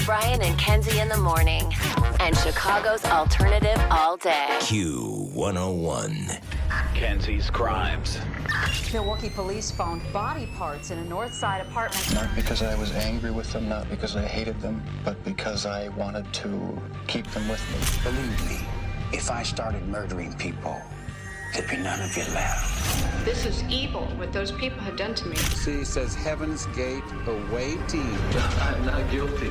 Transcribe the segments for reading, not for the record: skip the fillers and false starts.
Brian and Kenzie in the morning. And Chicago's alternative all day. Q101. Kenzie's Krimes. Milwaukee police found body parts in a North Side apartment. Not because I was angry with them, not because I hated them, but because I wanted to keep them with me. Believe me, if I started murdering people, there'd be none of you left. This is evil, what those people have done to me. C says Heaven's Gate awaiting. I'm not guilty.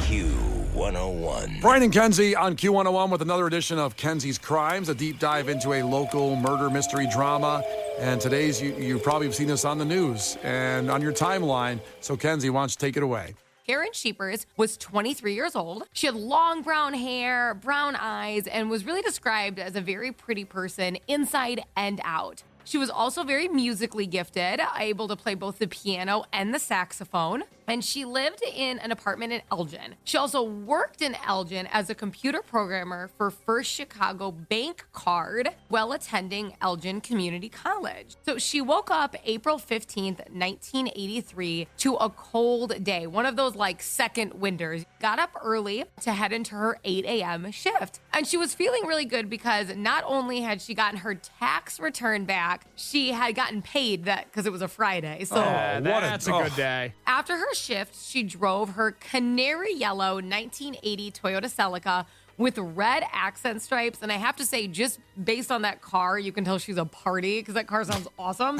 Q101. Brian and Kenzie on Q101 with another edition of Kenzie's Krimes, a deep dive into a local murder mystery drama. And today's, you probably have seen this on the news and on your timeline. So Kenzie, why don't you take it away? Karen Schepers was 23 years old. She had long brown hair, brown eyes, and was really described as a very pretty person inside and out. She was also very musically gifted, able to play both the piano and the saxophone, and she lived in an apartment in Elgin. She also worked in Elgin as a computer programmer for First Chicago Bank Card while attending Elgin Community College. So she woke up April 15th, 1983 to a cold day, one of those like second winters. Got up early to head into her 8 a.m. shift. And she was feeling really good because not only had she gotten her tax return back, she had gotten paid that because it was a Friday. So that's a good day. After her shift, she drove her canary yellow 1980 Toyota Celica with red accent stripes. And I have to say, just based on that car, you can tell she's a party because that car sounds awesome.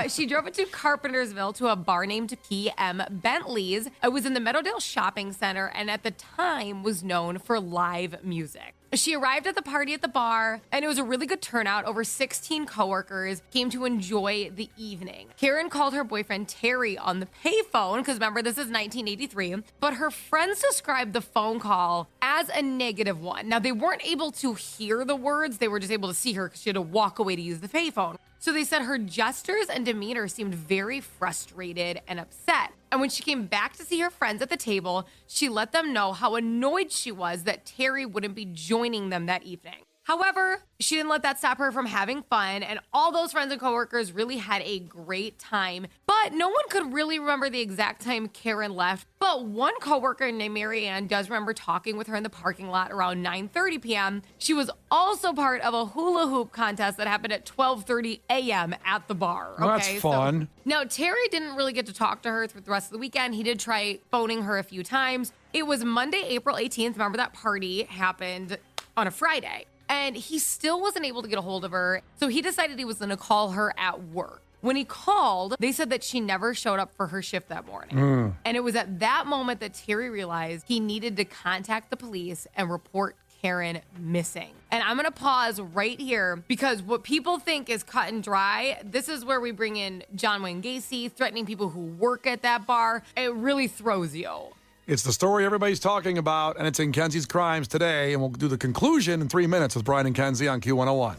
She drove it to Carpentersville to a bar named PM Bentley's. It was in the Meadowdale Shopping Center and at the time was known for live music. She arrived at the party at the bar, and it was a really good turnout. Over 16 coworkers came to enjoy the evening. Karen called her boyfriend Terry on the payphone, because remember, this is 1983, but her friends described the phone call as a negative one. Now, they weren't able to hear the words. They were just able to see her because she had to walk away to use the payphone. So they said her gestures and demeanor seemed very frustrated and upset. And when she came back to see her friends at the table, she let them know how annoyed she was that Terry wouldn't be joining them that evening. However, she didn't let that stop her from having fun, and all those friends and coworkers really had a great time. But no one could really remember the exact time Karen left. But one coworker named Mary Ann does remember talking with her in the parking lot around 9:30 p.m. She was also part of a hula hoop contest that happened at 12:30 a.m. at the bar. Okay? Well, that's fun. So, now, Terry didn't really get to talk to her through the rest of the weekend. He did try phoning her a few times. It was Monday, April 18th. Remember, that party happened on a Friday. And he still wasn't able to get a hold of her, so he decided he was going to call her at work. When he called, they said that she never showed up for her shift that morning. And it was at that moment that Terry realized he needed to contact the police and report Karen missing. And I'm going to pause right here because what people think is cut and dry, this is where we bring in John Wayne Gacy threatening people who work at that bar. It really throws you. It's the story everybody's talking about, and it's in Kenzie's Krimes today, and we'll do the conclusion in 3 minutes with Brian and Kenzie on Q101.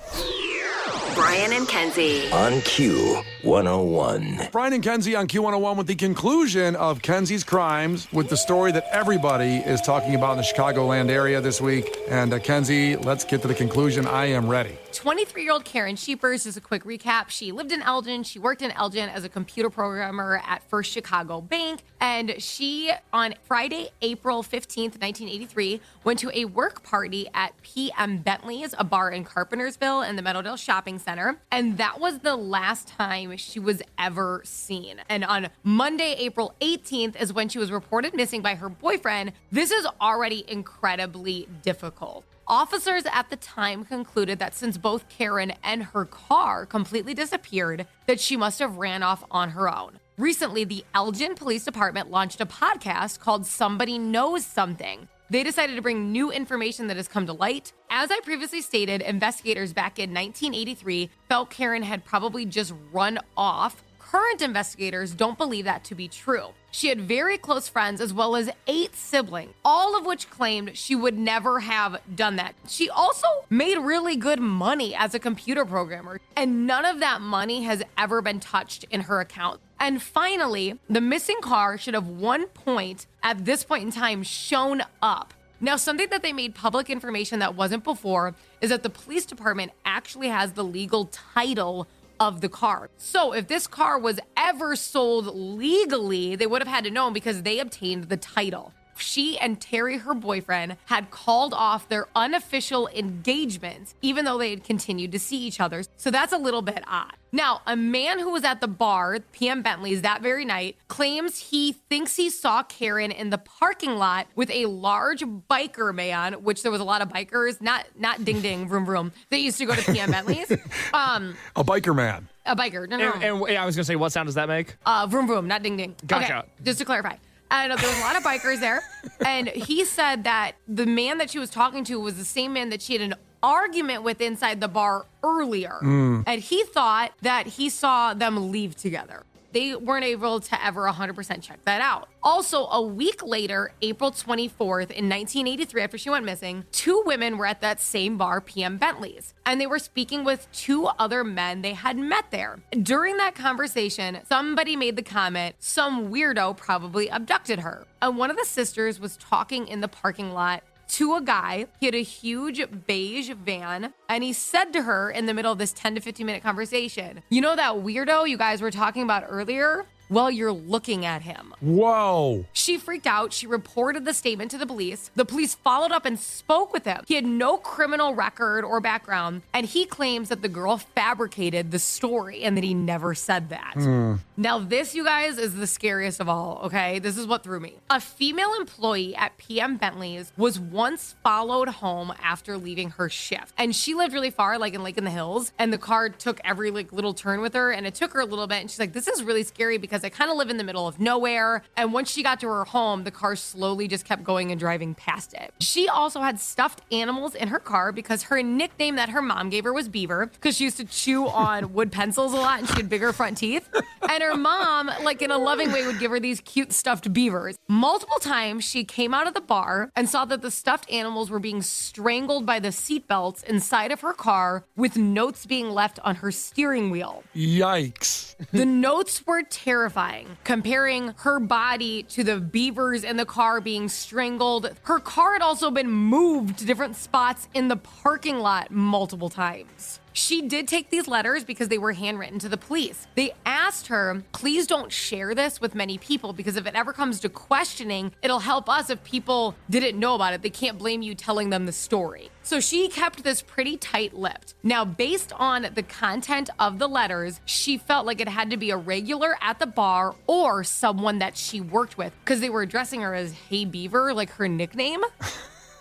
Brian and Kenzie. On Q101. Brian and Kenzie on Q101 with the conclusion of Kenzie's Krimes with the story that everybody is talking about in the Chicagoland area this week. And Kenzie, let's get to the conclusion. I am ready. 23-year-old Karen Schepers, just a quick recap. She lived in Elgin. She worked in Elgin as a computer programmer at First Chicago Bank. And she, on Friday, April 15th, 1983, went to a work party at PM Bentley's, a bar in Carpentersville in the Meadowdale Shopping Center. And that was the last time she was ever seen. And on Monday, April 18th, is when she was reported missing by her boyfriend. This is already incredibly difficult. Officers at the time concluded that since both Karen and her car completely disappeared, that she must have ran off on her own. Recently, the Elgin Police Department launched a podcast called Somebody Knows Something. They decided to bring new information that has come to light. As I previously stated, investigators back in 1983 felt Karen had probably just run off. Current investigators don't believe that to be true. She had very close friends as well as 8 siblings, all of which claimed she would never have done that. She also made really good money as a computer programmer, and none of that money has ever been touched in her account. And finally, the missing car should have one point at this point in time shown up. Now, something that they made public information that wasn't before is that the police department actually has the legal title of the car. So if this car was ever sold legally, they would have had to know because they obtained the title. She and Terry, her boyfriend, had called off their unofficial engagement, even though they had continued to see each other. So that's a little bit odd. Now, a man who was at the bar, PM Bentley's, that very night, claims he thinks he saw Karen in the parking lot with a large biker man, which there was a lot of bikers, not ding ding, vroom vroom, that used to go to PM Bentley's. A biker man. A biker. No. And I was going to say, what sound does that make? Vroom vroom, not ding ding. Gotcha. Okay, just to clarify. And there was a lot of bikers there. And he said that the man that she was talking to was the same man that she had an argument with inside the bar earlier. And he thought that he saw them leave together. They weren't able to ever 100% check that out. Also, a week later, April 24th in 1983, after she went missing, 2 women were at that same bar, PM Bentley's, and they were speaking with 2 other men they had met there. During that conversation, somebody made the comment, some weirdo probably abducted her. And one of the sisters was talking in the parking lot to a guy. He had a huge beige van, and he said to her in the middle of this 10 to 15 minute conversation, you know that weirdo you guys were talking about earlier? Well, you're looking at him. Whoa. She freaked out. She reported the statement to the police. The police followed up and spoke with him. He had no criminal record or background, and he claims that the girl fabricated the story and that he never said that. Now, this, you guys, is the scariest of all, okay? This is what threw me. A female employee at PM Bentley's was once followed home after leaving her shift, and she lived really far, like in the Hills, and the car took every little turn with her, and it took her a little bit, and she's like, this is really scary because I kind of live in the middle of nowhere. And once she got to her home, the car slowly just kept going and driving past it. She also had stuffed animals in her car because her nickname that her mom gave her was Beaver, because she used to chew on wood pencils a lot and she had bigger front teeth. And her mom, like in a loving way, would give her these cute stuffed beavers. Multiple times she came out of the bar and saw that the stuffed animals were being strangled by the seatbelts inside of her car, with notes being left on her steering wheel. Yikes. The notes were terrifying, comparing her body to the beavers in the car being strangled. Her car had also been moved to different spots in the parking lot multiple times. She did take these letters because they were handwritten to the police. They asked her, please don't share this with many people, because if it ever comes to questioning, it'll help us if people didn't know about it. They can't blame you telling them the story. So she kept this pretty tight-lipped. Now, based on the content of the letters, she felt like it had to be a regular at the bar or someone that she worked with, because they were addressing her as Hey Beaver, like her nickname.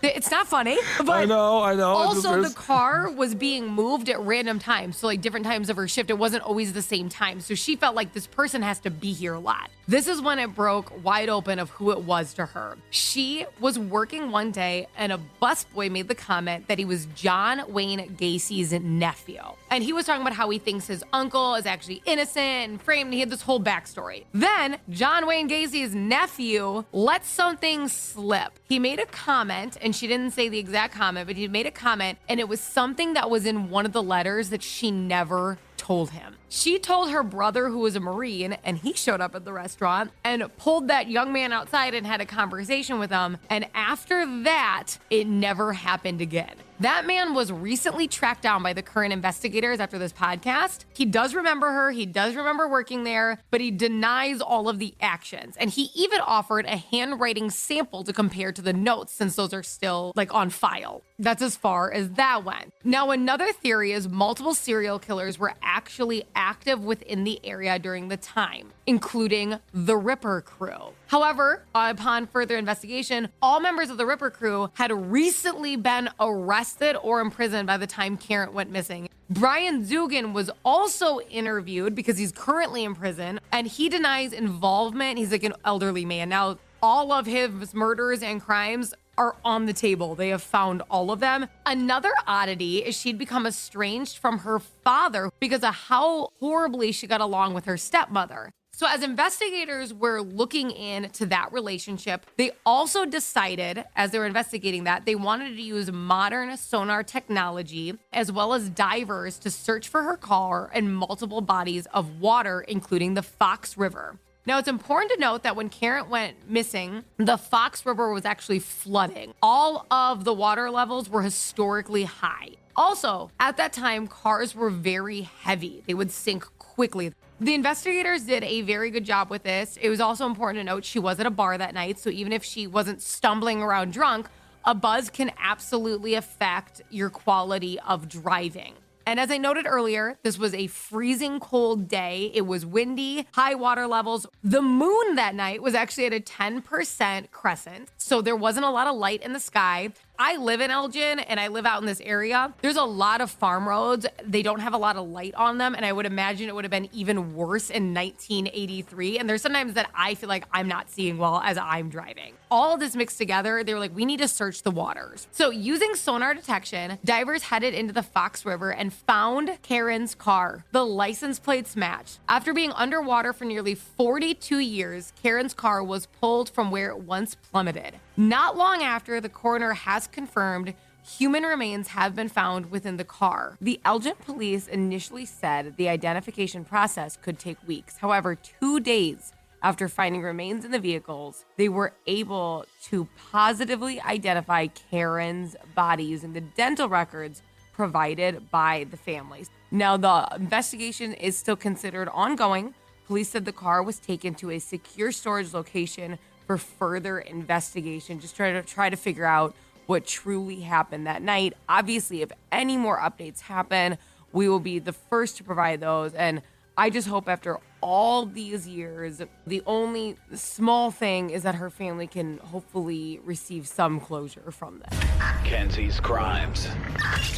It's not funny, but I know. Also, the car was being moved at random times. So, like different times of her shift, it wasn't always the same time. So she felt like this person has to be here a lot. This is when it broke wide open of who it was to her. She was working one day and a busboy made the comment that he was John Wayne Gacy's nephew. And he was talking about how he thinks his uncle is actually innocent and framed. He had this whole backstory. Then John Wayne Gacy's nephew let something slip. He made a comment, and she didn't say the exact comment, but he made a comment, and it was something that was in one of the letters that she never told him. She told her brother, who was a Marine, and he showed up at the restaurant and pulled that young man outside and had a conversation with him. And after that, it never happened again. That man was recently tracked down by the current investigators after this podcast. He does remember her. He does remember working there, but he denies all of the actions. And he even offered a handwriting sample to compare to the notes, since those are still on file. That's as far as that went. Now, another theory is multiple serial killers were actually active within the area during the time, including the Ripper crew. However, upon further investigation, all members of the Ripper crew had recently been arrested or imprisoned by the time Karen went missing. Brian Zugan was also interviewed because he's currently in prison, and he denies involvement. He's like an elderly man. Now, all of his murders and crimes are on the table. They have found all of them. Another oddity is she'd become estranged from her father because of how horribly she got along with her stepmother. So as investigators were looking into that relationship, they also decided, as they were investigating that, they wanted to use modern sonar technology as well as divers to search for her car in multiple bodies of water, including the Fox River. Now, it's important to note that when Karen went missing, the Fox River was actually flooding. All of the water levels were historically high. Also, at that time, cars were very heavy. They would sink quickly. The investigators did a very good job with this. It was also important to note she was at a bar that night, so even if she wasn't stumbling around drunk, a buzz can absolutely affect your quality of driving. And as I noted earlier, this was a freezing cold day. It was windy, high water levels. The moon that night was actually at a 10% crescent, so there wasn't a lot of light in the sky. I live in Elgin and I live out in this area. There's a lot of farm roads. They don't have a lot of light on them. And I would imagine it would have been even worse in 1983. And there's sometimes that I feel like I'm not seeing well as I'm driving. All of this mixed together, they were like, we need to search the waters. So using sonar detection, divers headed into the Fox River and found Karen's car. The license plates matched. After being underwater for nearly 42 years, Karen's car was pulled from where it once plummeted. Not long after, the coroner has confirmed human remains have been found within the car. The Elgin police initially said the identification process could take weeks. However, 2 days after finding remains in the vehicles, they were able to positively identify Karen's body using the dental records provided by the families. Now, the investigation is still considered ongoing. Police said the car was taken to a secure storage location for further investigation, just try to figure out what truly happened that night. Obviously, if any more updates happen, we will be the first to provide those. And I just hope after all these years, the only small thing is that her family can hopefully receive some closure from this. Kenzie's Krimes.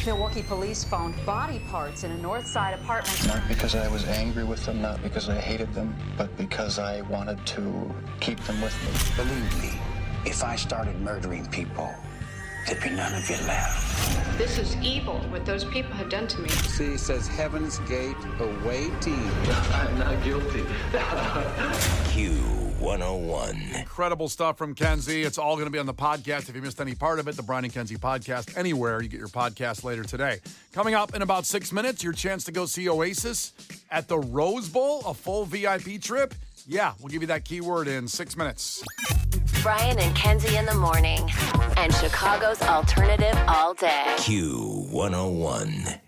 Milwaukee police found body parts in a North Side apartment. Not because I was angry with them, not because I hated them, but because I wanted to keep them with me. Believe me, if I started murdering people, there'd be none of you left. This is evil, what those people have done to me. See, says Heaven's Gate awaiting. I'm not guilty. Q101. Incredible stuff from Kenzie. It's all going to be on the podcast. If you missed any part of it, the Brian and Kenzie podcast, anywhere you get your podcast later today. Coming up in about 6 minutes, your chance to go see Oasis at the Rose Bowl, a full VIP trip. Yeah, we'll give you that keyword in 6 minutes. Brian and Kenzie in the morning. And Chicago's alternative all day. Q101.